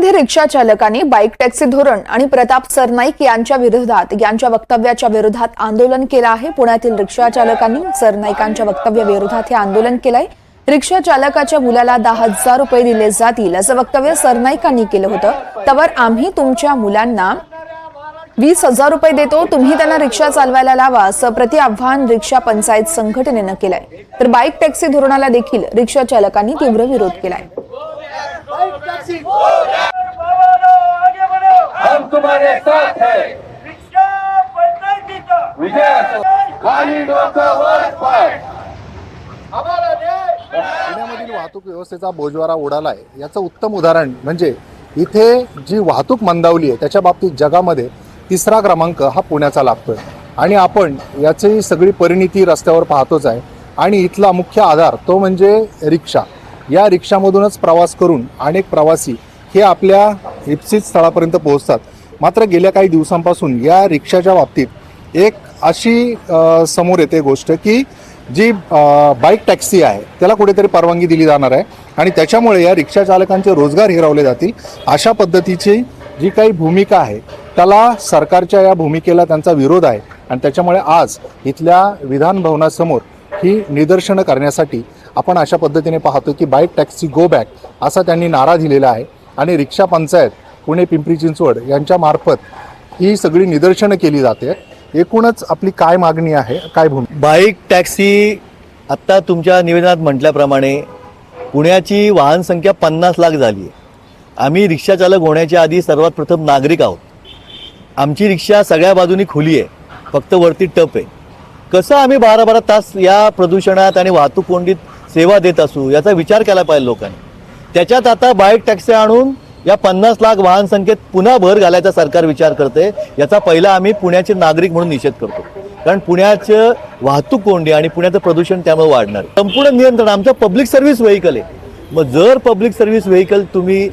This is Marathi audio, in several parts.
पुण्यामध्ये रिक्षा चालकांनी बाईक टॅक्सी धोरण आणि प्रताप सरनाईक यांच्या वक्तव्याच्या विरोधात आंदोलन केलं आहे। पुण्यातील रिक्षा चालकांनी सरनाईकांच्या वक्तव्याविरोधात हे आंदोलन केलंय। रिक्षा चालकाच्या मुलाला 10,000 रुपये दिले जातील असं वक्तव्य सरनाईकांनी केलं होतं। त्यावर आम्ही तुमच्या मुलांना 20,000 रुपये देतो, तुम्ही त्यांना रिक्षा चालवायला लावा असं प्रति आव्हान रिक्षा पंचायत संघटनेनं केलंय। तर बाईक टॅक्सी धोरणाला देखील रिक्षा चालकांनी तीव्र विरोध केलाय। हम तुम्हारे साथ हैं। खाली डोकं वर पाय। पुण्यामधील वाहतूक व्यवस्थेचा बोजवारा उडालाय याचं उत्तम उदाहरण म्हणजे इथे जी वाहतूक मंदावली आहे त्याच्या बाबतीत जगामध्ये तिसरा क्रमांक हा पुण्याचा लागतोय आणि आपण याची सगळी परिणिती रस्त्यावर पाहतोच आहे। आणि इथला मुख्य आधार तो म्हणजे रिक्षा। या रिक्षामधूनच प्रवास करून अनेक प्रवासी हे आपल्या इप्सित स्थळापर्यंत पोहोचतात। मात्र गेल्या काही दिवसांपासून या रिक्षाच्या बाबतीत एक अशी समोर येते गोष्ट की जी बाईक टॅक्सी आहे त्याला कुठेतरी परवानगी दिली जाणार आहे आणि त्याच्यामुळे या रिक्षा चालकांचे रोजगार हिरावले जातील अशा पद्धतीची जी काही भूमिका आहे त्याला सरकारच्या या भूमिकेला त्यांचा विरोध आहे। आणि त्याच्यामुळे आज इथल्या विधान भवनासमोर ही निदर्शनं करण्यासाठी आपण अशा पद्धतीने पाहतो की बाईक टॅक्सी गो बॅक असा त्यांनी नारा दिलेला आहे आणि रिक्षा पंचायत पुणे पिंपरी चिंचवड यांच्या मार्फत ही सगळी निदर्शनं केली जाते। एकूणच आपली काय मागणी आहे, काय भूमिका? बाईक टॅक्सी आत्ता तुमच्या निवेदनात म्हटल्याप्रमाणे पुण्याची वाहन संख्या 50 लाख झाली आहे। आम्ही रिक्षा चालक होण्याच्या आधी सर्वात प्रथम नागरिक आहोत। आमची रिक्षा सगळ्या बाजूनी खुली आहे, फक्त वरती टप आहे। कसं आम्ही 12-12 तास या प्रदूषणात आणि वाहतूक कोंडीत सेवा देत असू याचा विचार केला पाहिजे लोकांनी। त्याच्यात आता बाईक टॅक्सी आणून या 50 लाख वाहन संख्येत पुन्हा भर घालायचा सरकार विचार करते। याचा पहिला आम्ही पुण्याचे नागरिक म्हणून निषेध करतो, कारण पुण्याचं वाहतूक कोंडी आणि पुण्याचं प्रदूषण त्यामुळे वाढणार। संपूर्ण नियंत्रण आमचं पब्लिक सर्व्हिस व्हेकल आहे। मग जर पब्लिक सर्व्हिस व्हेकल तुम्ही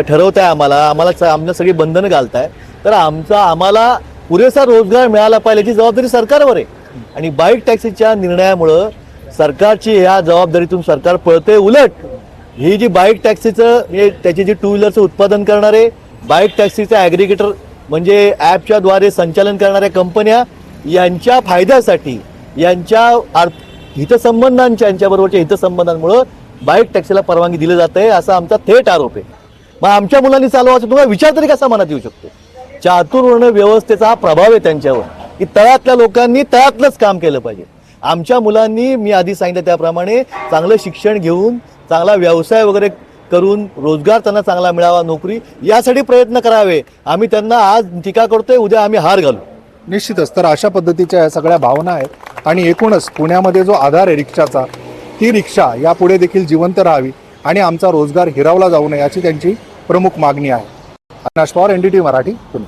ठरवताय आम्हाला सगळी बंधनं घालताय तर आम्हाला पुरेसा रोजगार मिळाला पाहिजे याची जबाबदारी सरकारवर आहे। आणि बाईक टॅक्सीच्या निर्णयामुळं सरकारची ह्या जबाबदारीतून सरकार पळते। उलट ही जी बाईक टॅक्सीचं त्याची जी टू व्हीलरचं उत्पादन करणारे बाईक टॅक्सीचे ॲग्रिगेटर म्हणजे ॲपच्या द्वारे संचालन करणाऱ्या कंपन्या यांच्या फायद्यासाठी यांच्या हितसंबंधांच्या यांच्याबरोबरच्या हितसंबंधांमुळं बाईक टॅक्सीला परवानगी दिली जाते असा आमचा थेट आरोप आहे। मग आमच्या मुलांनी चालवायचं तुम्हाला विचार तरी कसा मनात येऊ शकतो? चातुर्वर्ण व्यवस्थेचा हा प्रभाव आहे त्यांच्यावर की तळातल्या लोकांनी तळातलंच काम केलं पाहिजे। आमच्या मुलांनी मी आधी सांगितलं त्याप्रमाणे चांगलं शिक्षण घेऊन चांगला व्यवसाय वगैरे करून रोजगार त्यांना चांगला मिळावा, नोकरी यासाठी प्रयत्न करावे। आम्ही त्यांना आज टीका करतोय, उद्या आम्ही हार घालू। निश्चितच तर अशा पद्धतीच्या या सगळ्या भावना आहेत आणि एकूणच पुण्यामध्ये जो आधार आहे रिक्षाचा ती रिक्षा यापुढे देखील जिवंत राहावी आणि आमचा रोजगार हिरावला जाऊ नये याची त्यांची प्रमुख मागणी आहे। अविनाश पवार, NDTV मराठी, पुणे।